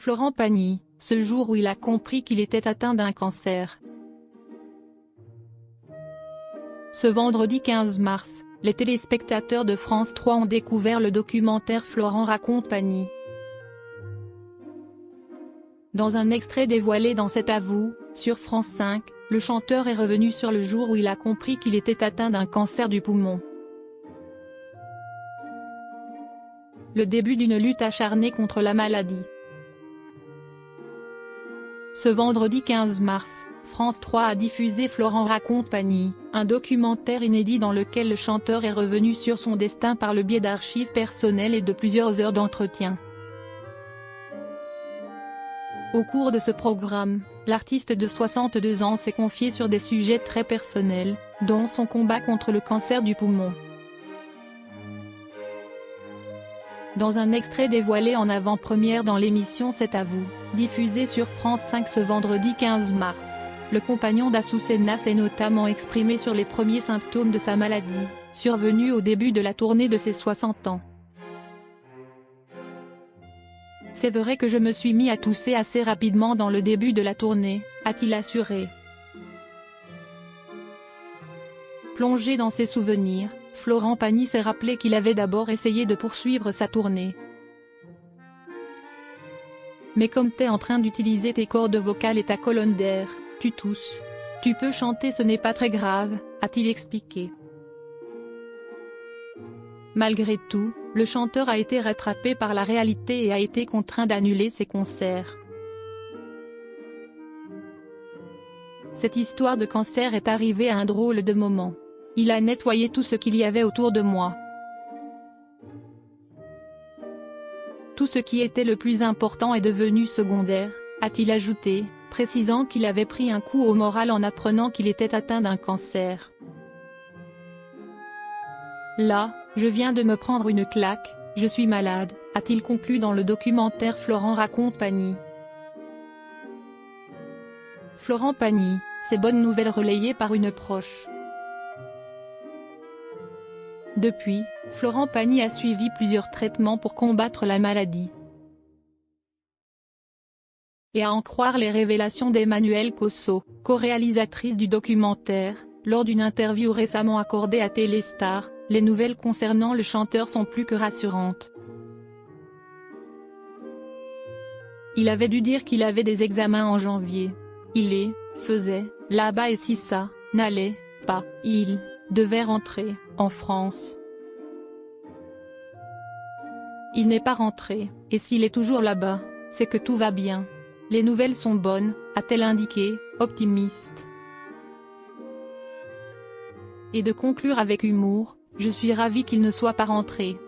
Florent Pagny, ce jour où il a compris qu'il était atteint d'un cancer. Ce vendredi 15 mars, les téléspectateurs de France 3 ont découvert le documentaire Florent raconte Pagny. Dans un extrait dévoilé dans Cet à vous, sur France 5, le chanteur est revenu sur le jour où il a compris qu'il était atteint d'un cancer du poumon. Le début d'une lutte acharnée contre la maladie. Ce vendredi 15 mars, France 3 a diffusé Florent raconte Pagny, un documentaire inédit dans lequel le chanteur est revenu sur son destin par le biais d'archives personnelles et de plusieurs heures d'entretien. Au cours de ce programme, l'artiste de 62 ans s'est confié sur des sujets très personnels, dont son combat contre le cancer du poumon. Dans un extrait dévoilé en avant-première dans l'émission C'est à vous, diffusée sur France 5 ce vendredi 15 mars, le compagnon d'Azucena s'est notamment exprimé sur les premiers symptômes de sa maladie, survenus au début de la tournée de ses 60 ans. C'est vrai que je me suis mis à tousser assez rapidement dans le début de la tournée, a-t-il assuré. Plongé dans ses souvenirs, Florent Pagny s'est rappelé qu'il avait d'abord essayé de poursuivre sa tournée. Mais comme t'es en train d'utiliser tes cordes vocales et ta colonne d'air, tu tousses. Tu peux chanter, ce n'est pas très grave, a-t-il expliqué. Malgré tout, le chanteur a été rattrapé par la réalité et a été contraint d'annuler ses concerts. Cette histoire de cancer est arrivée à un drôle de moment. Il a nettoyé tout ce qu'il y avait autour de moi. Tout ce qui était le plus important est devenu secondaire, a-t-il ajouté, précisant qu'il avait pris un coup au moral en apprenant qu'il était atteint d'un cancer. Là, je viens de me prendre une claque, je suis malade, a-t-il conclu dans le documentaire Florent raconte Pagny. Florent Pagny, ces bonnes nouvelles relayées par une proche. Depuis, Florent Pagny a suivi plusieurs traitements pour combattre la maladie. Et à en croire les révélations d'Emmanuelle Cosso, co-réalisatrice du documentaire, lors d'une interview récemment accordée à Téléstar, les nouvelles concernant le chanteur sont plus que rassurantes. Il avait dû dire qu'il avait des examens en janvier. Faisait, là-bas et si ça, n'allait pas, il devait rentrer, en France. Il n'est pas rentré, et s'il est toujours là-bas, c'est que tout va bien. Les nouvelles sont bonnes, a-t-elle indiqué, optimiste. Et de conclure avec humour, je suis ravie qu'il ne soit pas rentré.